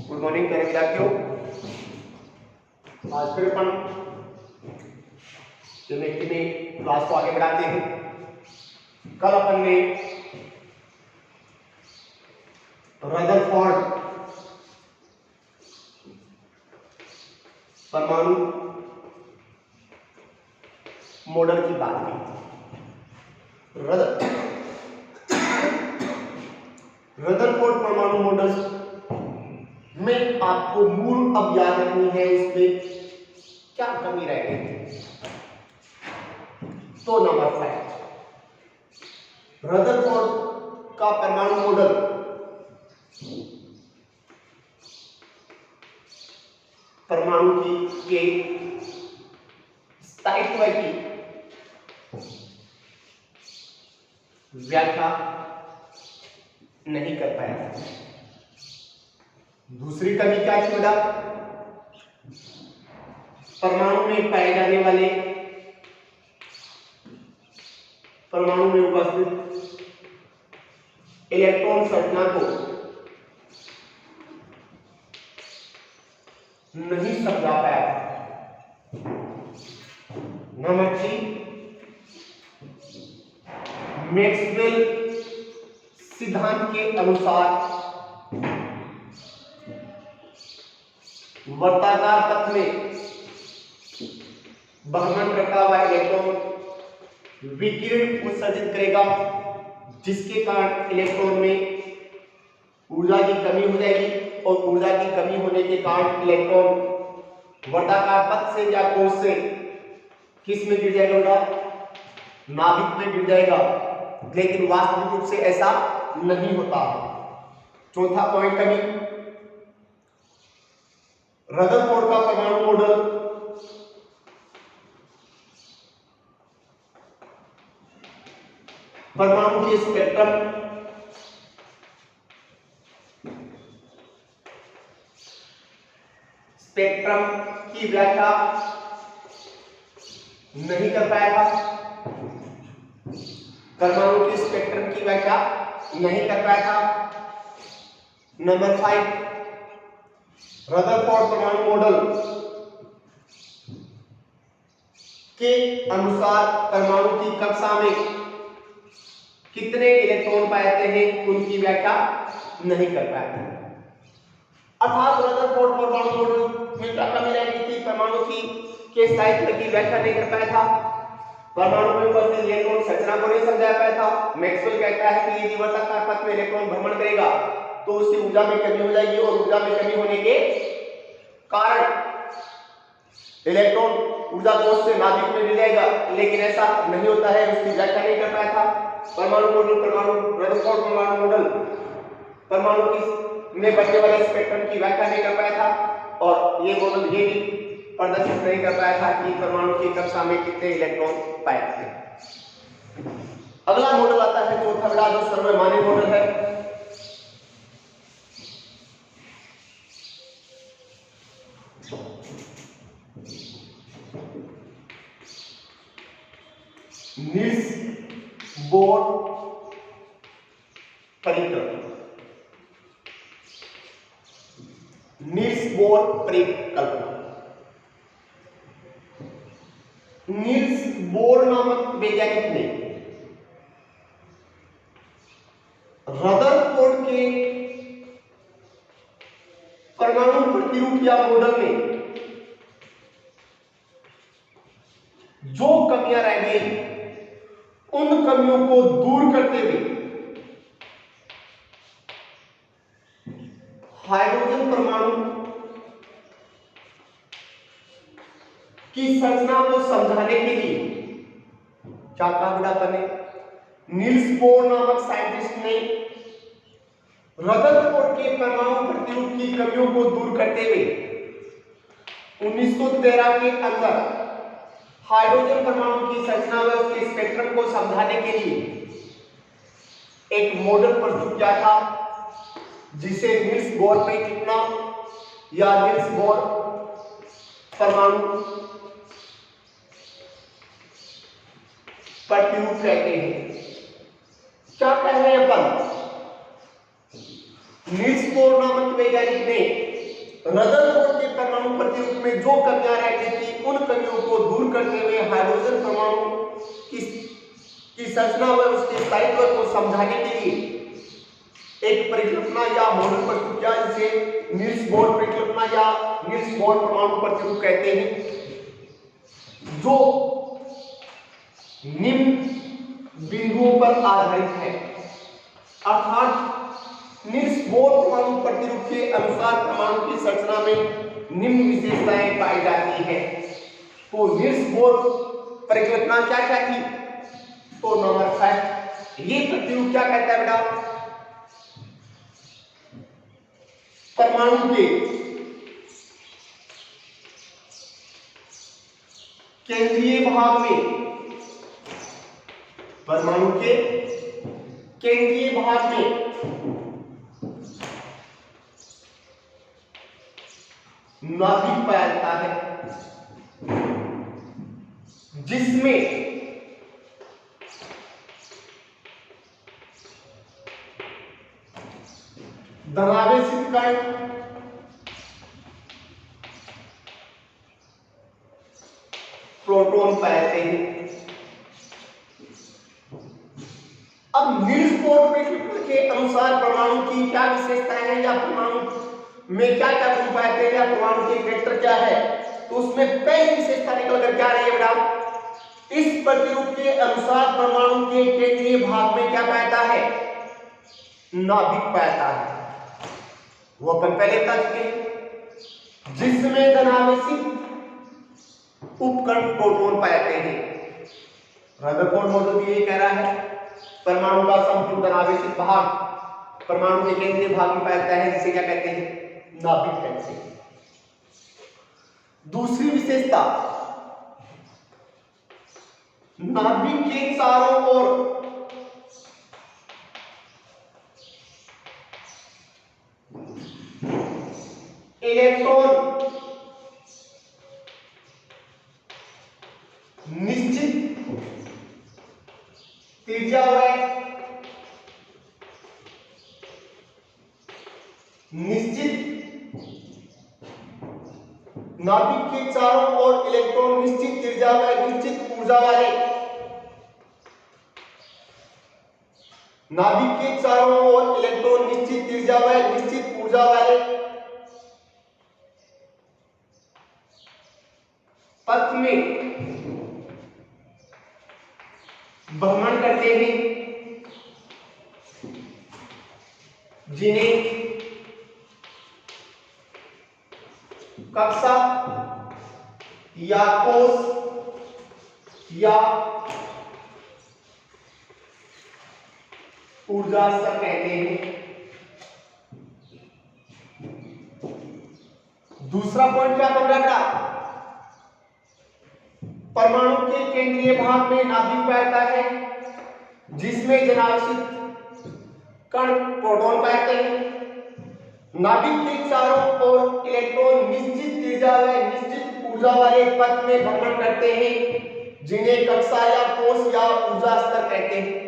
Good morning प्यारे विद्यार्थियों। आज फिर अपन केमिस्ट्री में क्लास को आगे बढ़ाते हैं। कल अपन ने रदरफोर्ड परमाणु मॉडल की बात की। रदरफोर्ड परमाणु मॉडल में आपको मूल अब याद रखनी है इसमें क्या कमी रह गई। तो नंबर 5, रदरफोर्ड का परमाणु मॉडल परमाणु के स्थायित्व की व्याख्या नहीं कर पाया। दूसरी कमी क्या थी बेटा? परमाणु में पाए जाने वाले परमाणु में उपस्थित इलेक्ट्रॉन संरचना को नहीं समझा पाया। नंबर 3, मैक्सवेल सिद्धांत के अनुसार वर्ताकार पथ में भ्रमण करता हुआ इलेक्ट्रॉन विकिरण उत्सर्जित करेगा, जिसके कारण इलेक्ट्रॉन में ऊर्जा की कमी हो जाएगी और ऊर्जा की कमी होने के कारण इलेक्ट्रॉन वर्ताकार पथ से या कोश से किस में गिर जाएगा? नाभिक में गिर जाएगा। लेकिन वास्तविक रूप से ऐसा नहीं होता। चौथा पॉइंट कमी, रदरफोर्ड का परमाणु मॉडल परमाणु के स्पेक्ट्रम की व्याख्या नहीं कर पाया था। परमाणु के स्पेक्ट्रम की व्याख्या नहीं कर पाया था। नंबर 5, रदरफोर्ड परमाणु मॉडल के अनुसार परमाणु की कक्षा में कितने इलेक्ट्रॉन पाए जाते हैं उनकी व्याख्या नहीं कर पाया था। अर्थात रदरफोर्ड परमाणु मॉडल में क्या कमी रह गई थी? परमाणु की के स्थायित्व की व्याख्या नहीं कर पाया था। परमाणु में उपस्थित इलेक्ट्रॉन संरचना को नहीं समझा पाया था। मैक्सवेल कहता है कि यदि वर्ताकार पथ में इलेक्ट्रॉन भ्रमण करेगा तो उसकी ऊर्जा में कमी हो जाएगी और ऊर्जा में कमी होने के कारण इलेक्ट्रॉन ऊर्जा कोश से नाभिक में गिर जाएगा। लेकिन ऐसा नहीं होता है, उसकी व्याख्या नहीं कर पाया था। परमाणु रदरफोर्ड परमाणु मॉडल परमाणु की में बचने वाले स्पेक्ट्रम की व्याख्या नहीं कर पाया था और ये मॉडल ये भी प्रदर्शित नहीं कर पाया था कि परमाणु की कक्षा में कितने इलेक्ट्रॉन पाए जाते हैं। अगला मॉडल आता है चौथा बड़ा, जो सर्वमान्य मॉडल है। नील्स बोर परिकल्पना। नील्स बोर परिकल्पना। नील्स बोर नामक वैज्ञानिक ने रदरफोर्ड के परमाणु प्रतिरूप या मॉडल में जो कमियां रह गई उन कमियों को दूर करते हुए हाइड्रोजन परमाणु की संरचना को समझाने के लिए क्या कहा बेटा अपन ने? नील्स बोर नामक साइंटिस्ट ने रदरफोर्ड के परमाणु प्रतिरूप की कमियों को दूर करते हुए 1913 के अंदर हाइड्रोजन परमाणु की संरचना व उसके स्पेक्ट्रम को समझाने के लिए एक मॉडल प्रस्तुत किया था, जिसे नील्स बोर परिकल्पना या नील्स बोर परमाणु प्रतिरूप कहते हैं। क्या कह रहे हैं अपन? नील्स बोर नामक वैज्ञानिक ने रदरफोर्ड के परमाणु प्रतिरूप में जो कमियां रहती थी उन कमियों को दूर करते हुए हाइड्रोजन परमाणु की संरचना व उसके स्थायित्व को समझाने के लिए एक परिकल्पना या मॉडल प्रस्तुत किया, जिसे नील्स बोर परिकल्पना या नील्स बोर परमाणु प्रतिरूप कहते हैं, जो निम्न बिंदुओं पर आधारित है। अर्थात नील्स बोर परमाणु प्रतिरूप के अनुसार परमाणु की संरचना में निम्न विशेषताएं पाई जाती है। तो नील्स बोर परिकल्पना क्या क्या थी? तो नंबर फर्स्ट, ये प्रतिरूप क्या कहता है बेटा? परमाणु के केंद्रीय भाग में, परमाणु के केंद्रीय भाग में नाभिक पाया जाता है, जिसमें धनावेशित कण प्रोटॉन पाए जाते हैं। अब नील्स बोर परिकल्पना के अनुसार परमाणु की क्या विशेषताएं हैं, या परमाणु में क्या क्या गुण पाए जाते हैं, या परमाणु के कैरेक्टर क्या है, तो उसमें पहली विशेषता निकल कर क्या रही है बेटा? इस प्रतिरूप के अनुसार परमाणु के केंद्रीय भाग में क्या पाया जाता है? नाभिक पाया जाता है। वो अपन पहले बता चुके हैं, जिसमें धनावेशित उपकण प्रोटॉन पाए जाते हैं। रदरफोर्ड मॉडल भी यही कह रहा है, परमाणु का संपूर्ण धनावेशित भाग परमाणु के केंद्रीय भाग में पाया जाता है, जिसे क्या कहते हैं? नाभिक कहते हैं। दूसरी विशेषता, नाभिक के चारों ओर इलेक्ट्रॉन निश्चित त्रिज्या व नाभिक के चारों ओर इलेक्ट्रॉन निश्चित त्रिज्या व निश्चित ऊर्जा वाले, नाभिक के चारों ओर इलेक्ट्रॉन निश्चित त्रिज्या व निश्चित ऊर्जा वाले पथ में भ्रमण करते हैं, जिन्हें कक्षा या कोश या ऊर्जा स्तर कहते हैं। दूसरा पॉइंट क्या बन रहा है? परमाणु के केंद्रीय भाग में नाभिक पाया जाता है, जिसमें धनावेशित कण प्रोटॉन पाए जाते हैं। नाभिक के चारों ओर इलेक्ट्रॉन निश्चित त्रिज्या व निश्चित ऊर्जा वाले पथ में भ्रमण करते हैं, जिन्हें कक्षा या कोश या ऊर्जा स्तर कहते हैं।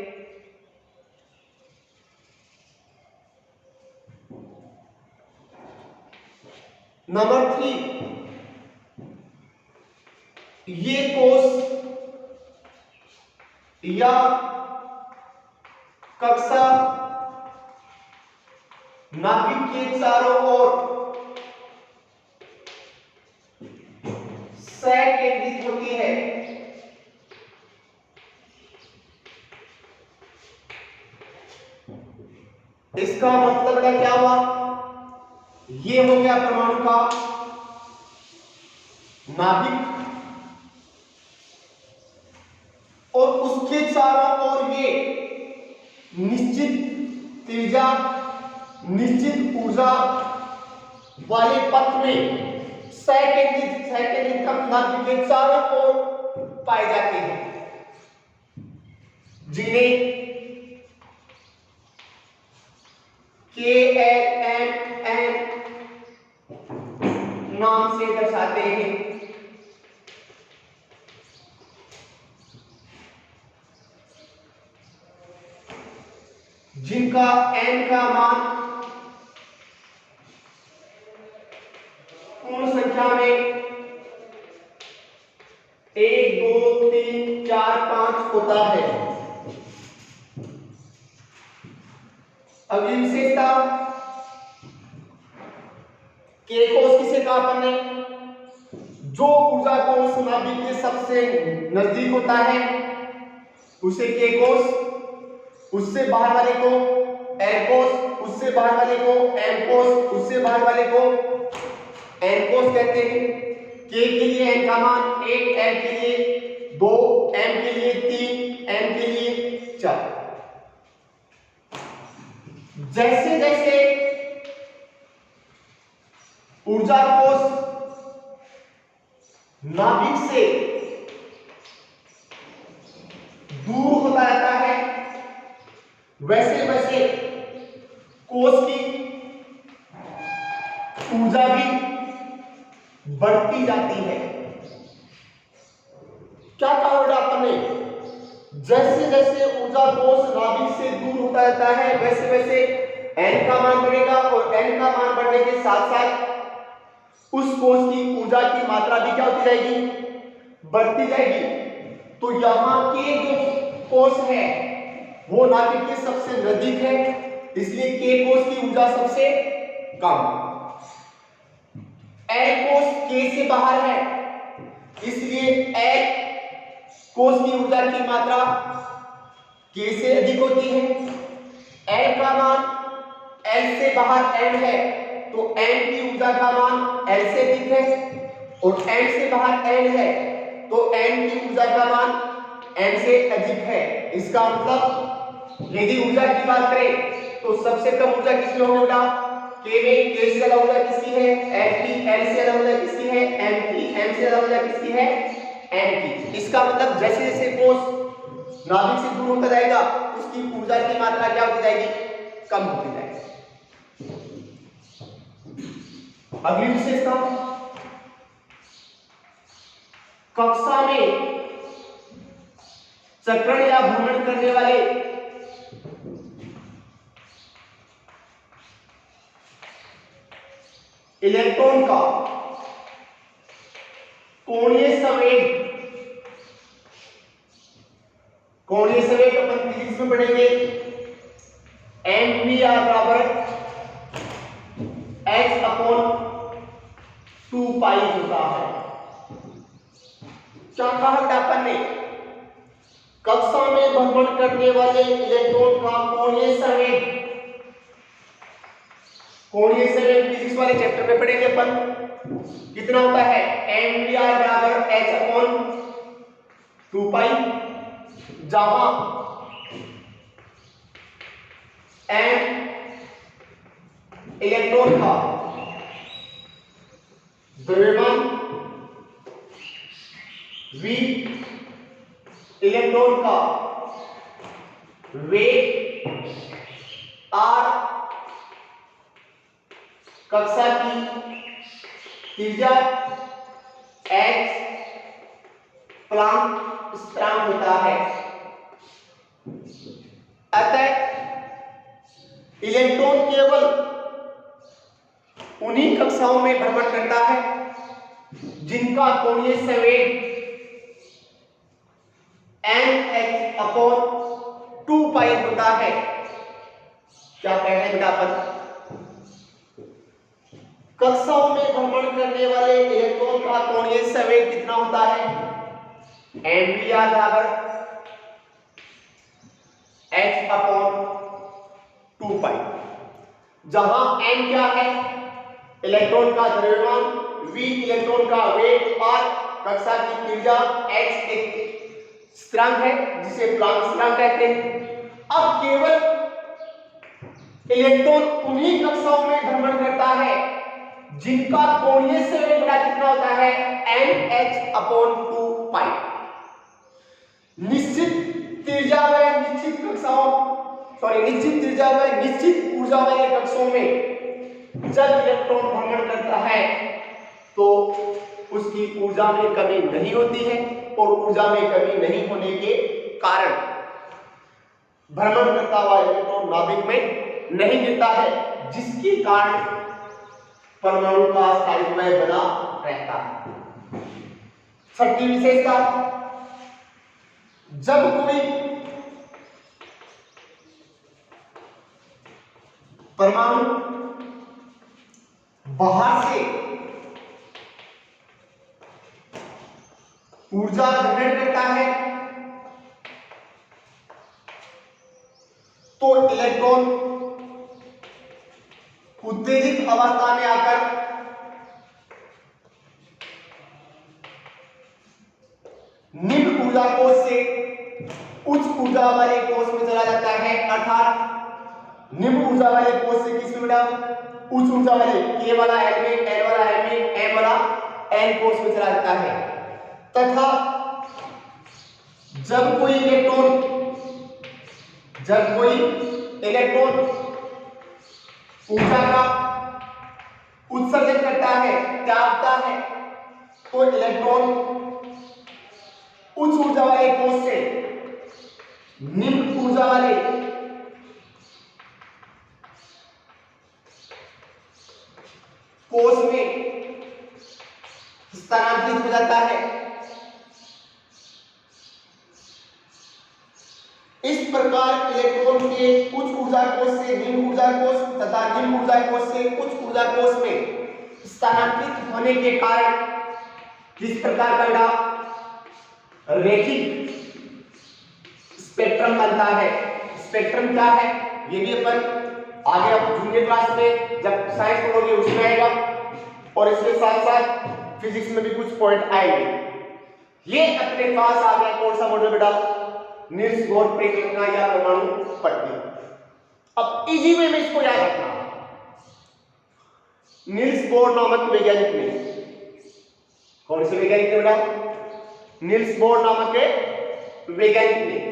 नंबर 3, ये कोश या कक्षा नाभिक के चारों ओर सकेंद्रित होती है। इसका मतलब क्या हुआ? ये हो गया परमाणु का नाभिक, और उसके चारों ओर ये निश्चित त्रिज्या निश्चित ऊर्जा वाले पथ में सकेंद्रित नाभिक के चारों ओर पाए जाते हैं, जिन्हें KLMN नाम से दर्शाते हैं। जिनका n का मान होता है। अगली विशेषता के कोष किसे कहा अपन ने? जो ऊर्जा कोष नाभिक के सबसे नजदीक होता है उसे के कोष, उससे बाहर वाले को एल कोष, उससे बाहर वाले को एम कोष, उससे बाहर वाले को एन कोष कहते हैं। के के लिए एन का मान 1, एल के लिए 2, एम के लिए 3, एन के लिए 4। जैसे जैसे ऊर्जा कोष नाभिक से दूर होता रहता है वैसे वैसे कोष की ऊर्जा भी बढ़ती जाती है। क्या कहा बेटा अपन ने? जैसे जैसे ऊर्जा कोष नाभिक से दूर होता रहता है वैसे वैसे एन का मान बढ़ेगा और एन का मान बढ़ने के साथ साथ उस कोष की ऊर्जा की मात्रा भी क्या होती जाएगी? बढ़ती जाएगी। तो यहां के जो कोष है वो नाभिक के सबसे नजदीक है, इसलिए के कोष की ऊर्जा सबसे कम। एल कोष के से बाहर है, इसलिए एल कोष की ऊर्जा की मात्रा के से अधिक होती है। एल का मान एल से बाहर एम है तो एम की ऊर्जा का मान एल से अधिक है और एम से बाहर एन है तो एन की ऊर्जा का मान एम से अधिक है। इसका मतलब यदि ऊर्जा की बात करें तो सबसे कम ऊर्जा किसमें होगा? के में। के से ज्यादा ऊर्जा किसकी है? एल की। एल से ज्यादा ऊर्जा किसकी है? एम की। एम से ज्यादा ऊर्जा किसकी है? एन की। इसका मतलब जैसे जैसे कोष नाभिक से दूर होता जाएगा उसकी ऊर्जा की मात्रा क्या होती जाएगी? कम होती जाएगी। अगली विशेषता, कक्षा में चक्रण या भ्रमण करने वाले इलेक्ट्रॉन का कोणीय संवेग अपन फिजिक्स में पढ़ेंगे। mvr बराबर h अपॉन 2 पाई होता है। क्या कहा बेटा अपन ने? कक्षा में भ्रमण करने वाले इलेक्ट्रॉन का कोणीय संवेग फिजिक्स वाले चैप्टर में पढ़ेंगे अपन। कितना होता है? mvr बराबर h अपॉन 2 पाई, जहां m इलेक्ट्रॉन का द्रव्यमान, v इलेक्ट्रॉन का वेग, r कक्षा की त्रिज्या, h प्लांक स्थिरांक होता है। अतः इलेक्ट्रॉन केवल उन्हीं कक्षाओं में भ्रमण करता है जिनका कोणीय संवेग nh अपॉन 2 पाई होता है। क्या कह रहे हैं बेटा अपन? कक्षाओं में भ्रमण करने वाले इलेक्ट्रॉन का कोणीय संवेग कितना होता है? mvr बराबर h अपॉन 2 पाई, जहां m क्या है? इलेक्ट्रॉन का द्रव्यमान, v इलेक्ट्रॉन का वेग और कक्षा की त्रिज्या, h एक स्थिरांक है जिसे प्लांक स्थिरांक कहते हैं। अब केवल इलेक्ट्रॉन उन्हीं कक्षाओं में भ्रमण करता है जिनका कोणीय संवेग कितना होता है? nh अपॉन 2 पाई। निश्चित त्रिज्या व निश्चित त्रिज्या व निश्चित ऊर्जा वाले कक्षों में जब इलेक्ट्रॉन भ्रमण करता है तो उसकी ऊर्जा में कमी नहीं होती है और ऊर्जा में कमी नहीं होने के कारण भ्रमण करता हुआ इलेक्ट्रॉन नाभिक में नहीं गिरता है, जिसके कारण परमाणु का स्थायित्व बना रहता है। छठी विशेषता, जब कोई परमाणु बाहर से ऊर्जा ग्रहण करता है तो इलेक्ट्रॉन उत्तेजित अवस्था में आकर निम्न ऊर्जा कोष से उच्च ऊर्जा वाले कोष में चला जाता है। अर्थात निम्न ऊर्जा वाले कोष से किस में बेटा, उच्च ऊर्जा वाले के वाला एल में, एल वाला एम में, एम वाला एन कोष में चला जाता है। तथा जब कोई इलेक्ट्रॉन ऊर्जा का उत्सर्जन करता है, त्यागता है, तो इलेक्ट्रॉन उच्च ऊर्जा वाले कोष से निम्न ऊर्जा वाले कोष में स्थानांतरित हो जाता है। इस प्रकार इलेक्ट्रॉन के उच्च ऊर्जा कोष से निम्न ऊर्जा कोष तथा निम्न ऊर्जा कोष से उच्च ऊर्जा कोष में स्थानांतरित होने के कारण किस प्रकार का रैखिक स्पेक्ट्रम बनता है। स्पेक्ट्रम क्या है ये भी अपन आगे आप जूनियर क्लास में जब साइंस पढ़ोगे उसमें आएगा, और इसके साथ साथ फिजिक्स में भी कुछ पॉइंट आएंगे। ये अपने पास आ गया कौन सा मॉडल बेटा, नील्स बोर परिकल्पना या परमाणु पट्टी। अब इजी वे में इसको याद रखना, नील्स बोर नामक वैज्ञानिक ने, कौन से वैज्ञानिक ने बेटा, नील्स बोर नामक के वैज्ञानिक ने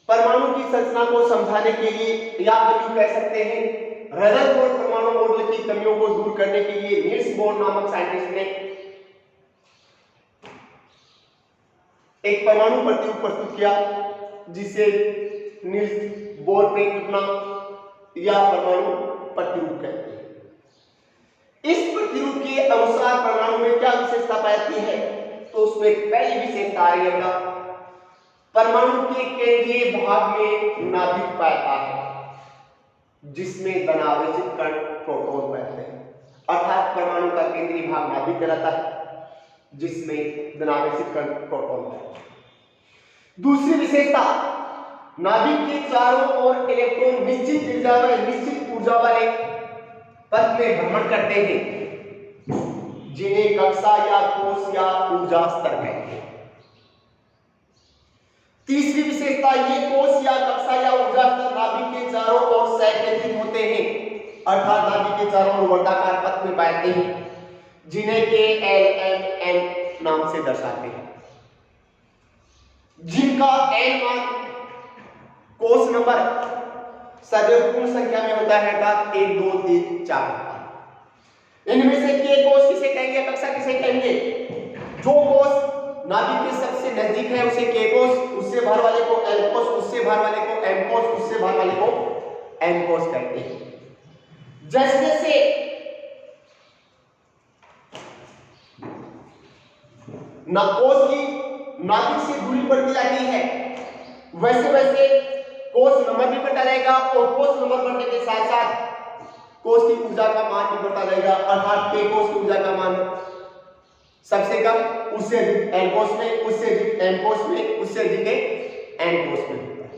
परमाणु की संरचना को समझाने के लिए, या फिर कह सकते हैं रदरफोर्ड परमाणु मॉडल की कमियों को दूर करने के लिए नील्स बोर नामक साइंटिस्ट ने एक परमाणु प्रतिरूप प्रस्तुत किया, जिसे नील्स बोर परिकल्पना या परमाणु प्रतिरूप कहते हैं। इस प्रतिरूप के अनुसार परमाणु में क्या विशेषता पाई है, तो उसमें पहली विशेषता आ रही है, परमाणु के केंद्रीय भाग में नाभिक पाता है जिसमें धनावेशित कण प्रोटॉन पाते हैं। अर्थात परमाणु का केंद्रीय भाग नाभिक कहलाता है जिसमें धनावेशित कण प्रोटॉन पाते हैं। दूसरी विशेषता, नाभिक के चारों ओर इलेक्ट्रॉन निश्चित ऊर्जा वाले पथ में भ्रमण करते हैं जिन्हें कक्षा या कोष या ऊर्जा स्तर कहते हैं। तीसरी विशेषता, ये कोष या कक्षा या ऊर्जा स्तर नाभिक के चारों ओर संकेंद्रित होते हैं, अर्थात नाभिक के चारों ओर वर्गाकार पथ में पाते हैं जिन्हें के एल एम एन नाम से दर्शाते हैं, जिनका एन मान कोष नंबर सदैव पूर्ण संख्या में होता है, अर्थात 1 2 3 4। इनमें से के कोष किसे कहेंगे, कक्षा किसे कहेंगे, जो कोष नाभिक के सबसे नजदीक है उसे के कोष, उससे बाहर वाले को एल कोष, उससे बाहर वाले को एम कोष, उससे बाहर वाले को एन कोष कहते हैं। जैसे जैसे कोष की नाभिक से दूरी बढ़ती जाती है, वैसे वैसे कोष नंबर भी बढ़ता जाएगा, और कोष नंबर बढ़ने के साथ साथ कोष की ऊर्जा का मान भी बढ़ता जाएगा। अर्थात के कोष की ऊर्जा का मान सबसे कम, उससे अधिक एन कोष में, उससे अधिक एम कोष में, उससे अधिक एन कोष में होता है।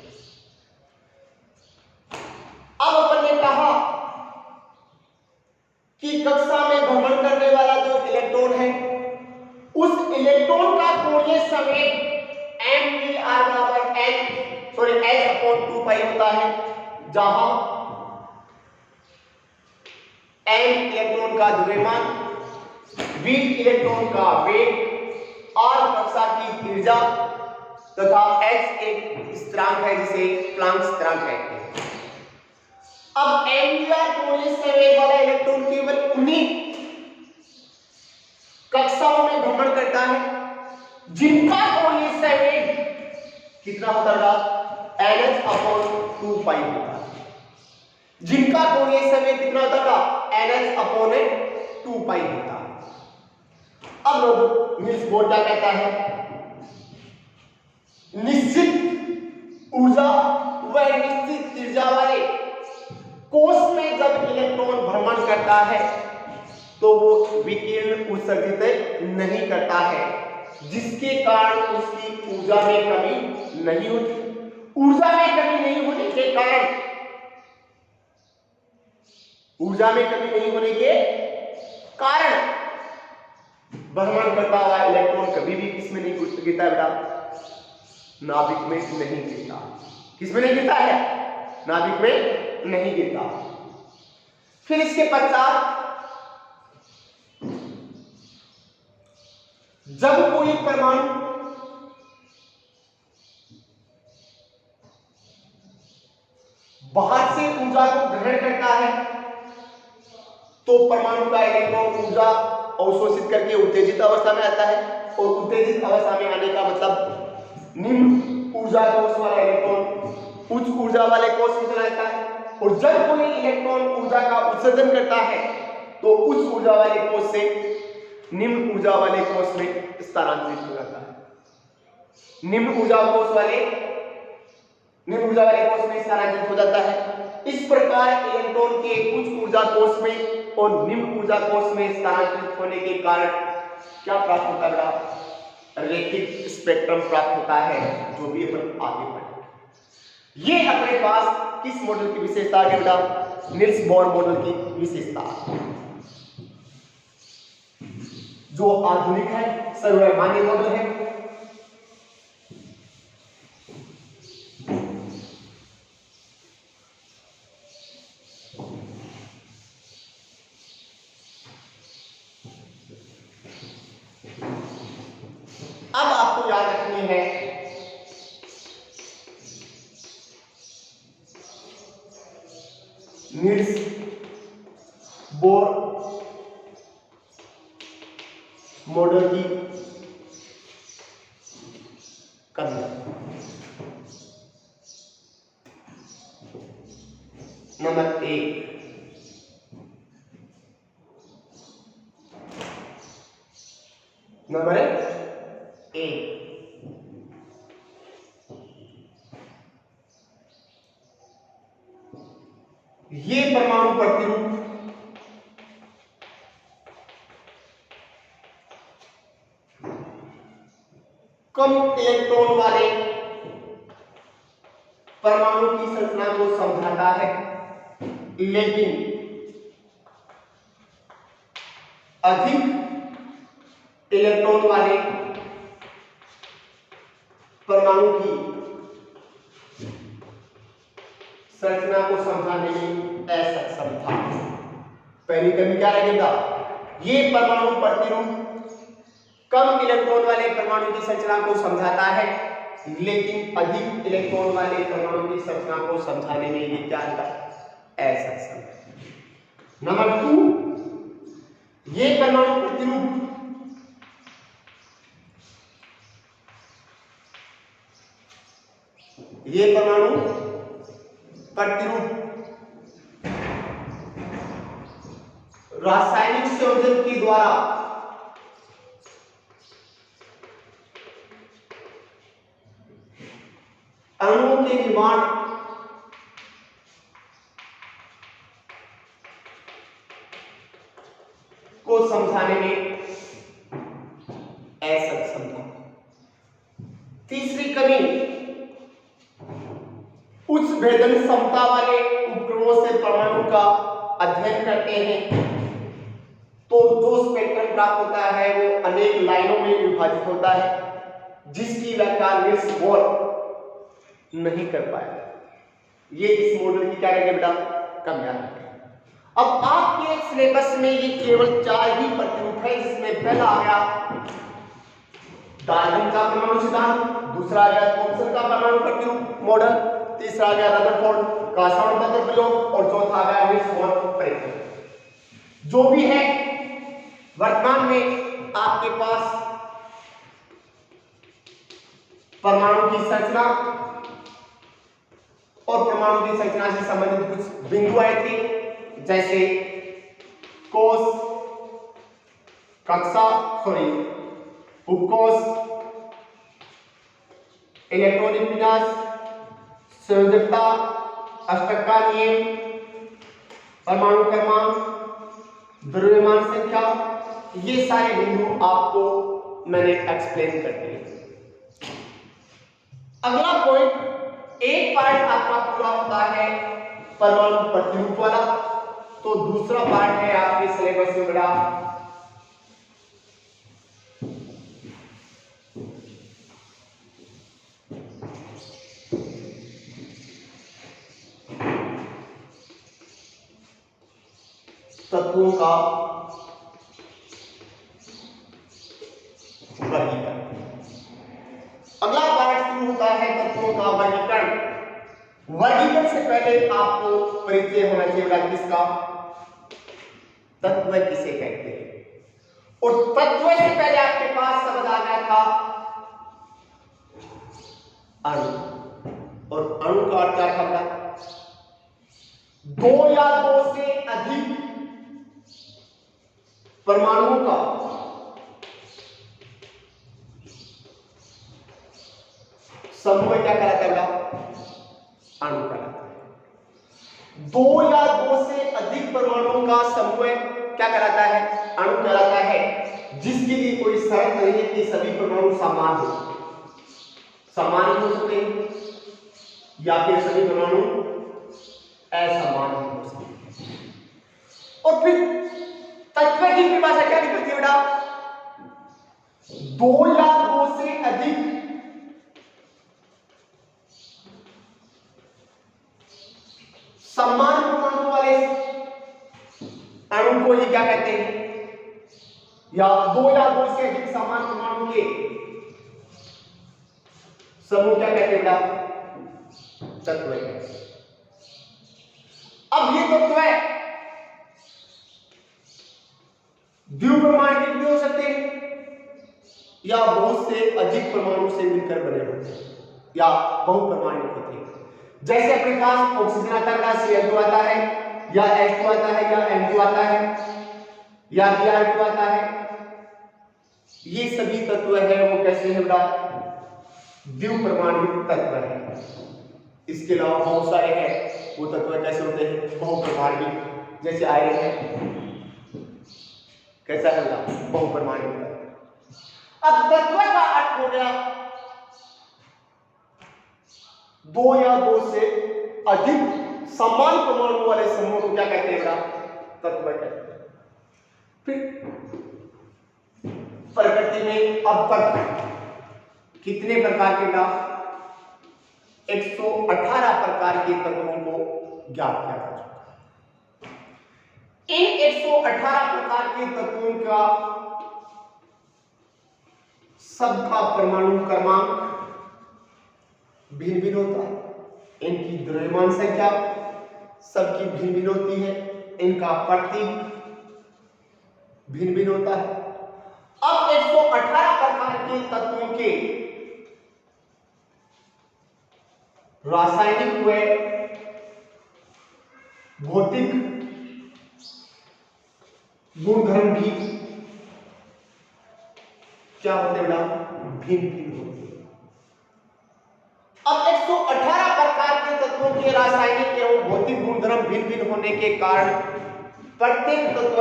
अब अपन ने कहा कि कक्षा में भ्रमण करने वाला जो इलेक्ट्रॉन है, उस इलेक्ट्रॉन का कोणीय संवेग mvr बराबर h/2π होता है, जहां m इलेक्ट्रॉन का द्रव्यमान, v इलेक्ट्रॉन का वेग, r कक्षा की ऊर्जा तथा h एक स्थिरांक है जिसे प्लैंक स्थिरांक कहते हैं। अब mvr कोणीय संवेग वाला इलेक्ट्रॉन केवल उन्हीं कक्षाओं में भ्रमण करता है जिनका कोणीय संवेग कितना होता है, nh/2π होता है। जिनका कोणीय संवेग कितना होता है, nh/2π होता है। अब नील्स बोर क्या कहता है, निश्चित ऊर्जा व निश्चित त्रिज्या वाले कोश में जब इलेक्ट्रॉन भ्रमण करता है तो वो विकिरण उत्सर्जित नहीं करता है, जिसके कारण उसकी ऊर्जा में कमी नहीं होती। ऊर्जा में कमी नहीं होने के कारण, ऊर्जा में कमी नहीं होने के कारण भ्रमण करता हुआ इलेक्ट्रॉन कभी भी किसमें नहीं गिरता बेटा, नाभिक में नहीं गिरता। किसमें नहीं गिरता है, नाभिक में नहीं गिरता। फिर इसके पश्चात जब कोई परमाणु बाहर से ऊर्जा को ग्रहण करता है तो परमाणु का इलेक्ट्रॉन ऊर्जा अवशोषित करके उत्तेजित अवस्था में आता है, और उत्तेजित अवस्था में आने का मतलब निम्न ऊर्जा कोष वाला इलेक्ट्रॉन उच्च ऊर्जा वाले कोष में चला जाता है, और जब कोई इलेक्ट्रॉन ऊर्जा का उत्सर्जन करता है तो उच्च ऊर्जा वाले कोष से निम्न ऊर्जा वाले कोष में स्थानांतरित हो जाता है। निम्न ऊर्जा वाले कोष में स्थानांतरित हो जाता है। इस प्रकार इलेक्ट्रॉन के उच्च ऊर्जा कोष में और निम्न ऊर्जा कोष में स्थानांतरित होने के कारण क्या प्राप्त होता है, रैखिक स्पेक्ट्रम प्राप्त होता है, जो भी अपन आगे पढ़ेंगे। ये अपने पास किस मॉडल की विशेषता है बेटा, नील्स बोर मॉडल की विशेषता, जो आधुनिक है, सर्वमान्य मॉडल है। अब आपको याद रखनी है नील्स बोर मॉडल की कमियां। नंबर 1, ये परमाणु प्रतिरूप कम इलेक्ट्रॉन वाले परमाणु की संरचना को समझाता है, लेकिन अधिक इलेक्ट्रॉन वाले परमाणु की संरचना को समझाने में असक्षम था। पहली कमी क्या लगेगा, ये परमाणु प्रतिरूप कम इलेक्ट्रॉन वाले परमाणु की संरचना को समझाता है, लेकिन अधिक इलेक्ट्रॉन वाले परमाणु की संरचना को समझाने में ये क्या था, असक्षम है। नंबर 2, ये परमाणु प्रतिरूप रासायनिक संयोजन के द्वारा अणुओं के निर्माण को समझाने में असक्षम था। तीसरी कमी, उच्च भेदन क्षमता वाले उपकरणों से परमाणु का अध्ययन करते हैं तो जो स्पेक्ट्रम प्राप्त होता है वो अनेक लाइनों में विभाजित होता है, जिसकी व्याख्या नील्स बोर नहीं कर पाया। ये इस मॉडल की क्या रहेगा बेटा, कमियां है। अब आपके सिलेबस में ये केवल 4 ही प्रतिरूप है, जिसमें पहला आ गया डाल्टन का परमाणु सिद्धांत, दूसरा आ गया थॉमसन का परमाणु प्रतिरूप मॉडल, तीसरा आ गया रदरफोर्ड का सौर तत्व प्रयोग, और चौथा आ गया नील्स बोर परीक्षण। जो भी है वर्तमान में आपके पास परमाणु की संरचना और परमाणु की संरचना से संबंधित कुछ बिंदु आए थे, जैसे कोष, उपकोष, इलेक्ट्रॉनिक विन्यास, संयोजकता, अष्टक का नियम, परमाणु क्रमांक, द्रव्यमान संख्या, ये सारे बिंदु आपको मैंने एक्सप्लेन कर दिए। अगला पॉइंट, एक पार्ट आपका पूरा होता है परमाणु प्रतिरूप वाला, तो दूसरा पार्ट है आपके सिलेबस में बड़ा तत्वों का वर्गीकरण। अगला पार्ट शुरू होता है तत्वों का वर्गीकरण। वर्गीकरण से पहले आपको परिचय होना चाहिए किसका, तत्व किसे कहते हैं। और तत्व से पहले आपके पास शब्द आ गया था अणु, और अणु का अर्थ क्या था, दो या दो से अधिक परमाणुओं का समूह क्या कहलाता है, अणु कहलाता है। दो या दो से अधिक परमाणुओं का समूह क्या कहलाता है, अणु कहलाता है, जिसके लिए कोई शर्त नहीं है कि सभी परमाणु समान हो, समान हो सकते हैं या फिर सभी परमाणु असमान हो सकते हैं। और फिर तत्व की परिभाषा क्या निकलती है बेटा, दो या दो से अधिक समान परमाणु वाले अणु को ही क्या कहते हैं, या दो या दो से अधिक समान परमाणु के समूह क्या कहते हैं बेटा, तत्व है। अब ये तत्व है द्विपरमाणु भी हो सकते हैं या बहुत से अधिक परमाणु से मिलकर बने होते हैं या बहुपरमाणु होते हैं। जैसे अपने पास ऑक्सीजन आता है, Cl2 आता है, या H2 आता है, या N2 आता है, या Br2 आता है। ये सभी तत्व है वो कैसे है बेटा, द्विपरमाणु तत्व है। इसके अलावा बहुत सारे हैं वो तत्व कैसे होते हैं, बहुपरमाणु, जैसे आयरन है, कैसा है बेटा, बहुपरमाणु तत्व। अब तत्व का अर्थ हो गया दो या दो से अधिक समान परमाणु वाले समूह को क्या कहते हैं बेटा, तत्व कहते हैं। फिर प्रकृति में अब तक कितने प्रकार के बेटा, 118 प्रकार के तत्वों को ज्ञात किया जा चुका है। इन 118 प्रकार के तत्वों का सबका परमाणु क्रमांक भिन्न भिन्न होता है, इनकी द्रव्यमान संख्या सबकी भिन्न भिन्न होती है, इनका प्रतीक भिन्न भिन्न होता है। अब 118 प्रकार के तत्वों के रासायनिक व भौतिक गुणधर्म भी क्या होते हैं बेटा, भिन्न भिन्न होते हैं। अब 118 प्रकार के तत्वों के रासायनिक एवं भौतिक गुणधर्म भिन्न भिन्न होने के कारण प्रत्येक तत्व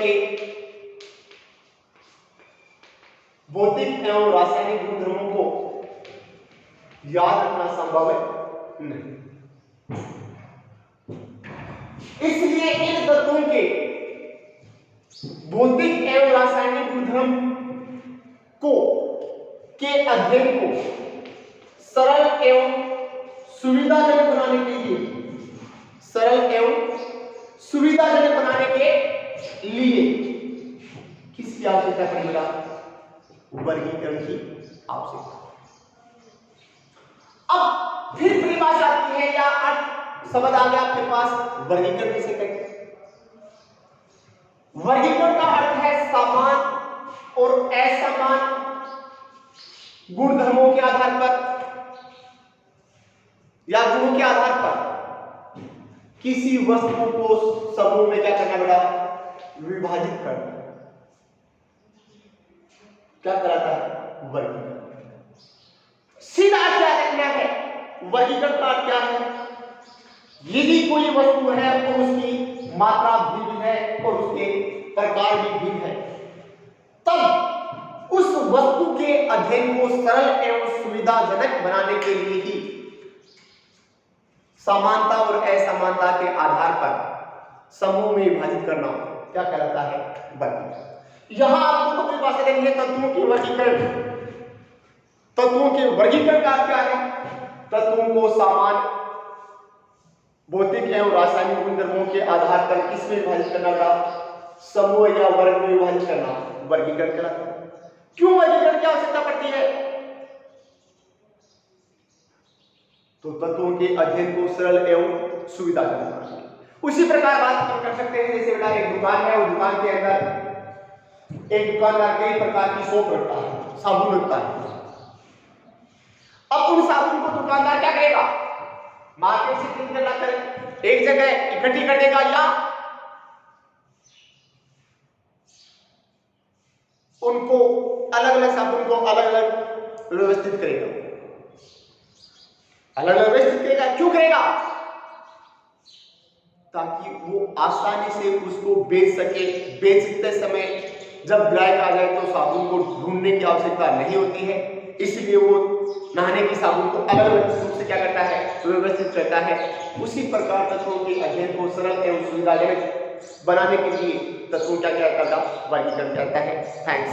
के भौतिक एवं रासायनिक गुणधर्मों को याद रखना संभव नहीं। इसलिए इन तत्वों के भौतिक एवं रासायनिक गुणधर्म के अध्ययन को सरल एवं सुविधाजनक बनाने के लिए किसकी आवश्यकता पड़ेगी, वर्गीकरण की आवश्यकता। अब फिर परिभाषा आती है या अर्थ शब्द आ गया आपके पास, वर्गीकरण किसे कहते हैं। वर्गीकरण का अर्थ है समान और असमान गुणधर्मों के आधार पर या गुणों के आधार पर किसी वस्तु को समूह में क्या करना बेटा, विभाजित करना। क्या कराता है? वर्गीकरण। सीधा क्या रखना है? वर्गीकरण का क्या है? यदि कोई वस्तु है और उसकी मात्रा भिन्न है और उसके प्रकार भी भिन्न है, तब उस वस्तु के अध्ययन को सरल एवं सुविधाजनक बनाने के लिए ही समानता और असमानता के आधार पर समूह में विभाजित करना क्या कहलाता है? वर्गीकरण। यहां आपको तो परिभाषा देनी है तत्वों के वर्गीकरण। तत्वों के वर्गीकरण का क्या है? तत्वों को समान भौतिक एवं रासायनिक गुणधर्मों के आधार पर किसमें विभाजित करना का? समूह या वर्ग में विभाजित करना वर्गीकरण कहलाता है। क्यों वर्गीकरण की आवश्यकता पड़ती है? तो तत्वों के अध्ययन को सरल एवं सुविधाजनक बनाना। उसी प्रकार बात हम कर सकते हैं, जैसे बेटा एक दुकान है और दुकान के अंदर एक दुकानदार कई प्रकार की सोप रखता है, साबुन रखता है। अब उन साबुन को दुकानदार क्या करेगा? मार्केट से खरीद कर लाकर एक जगह इकट्ठी कर देगा या उनको अलग अलग साबुन को अलग अलग व्यवस्थित करेगा? अलग अलग व्यवस्थित करेगा। क्यों करेगा? ताकि वो आसानी से उसको बेच सके। बेचते समय जब ग्राहक आ जाए तो साबुन को ढूंढने की आवश्यकता नहीं होती है, इसलिए वो नहाने की साबुन को अलग अलग रूप से क्या करता है? व्यवस्थित करता है। उसी प्रकार तत्वों के अध्ययन को सरल एवं सुविधाजनक बनाने के लिए तत्वों क्या क्या करता? वर्गीकरण करता है। थैंक्स।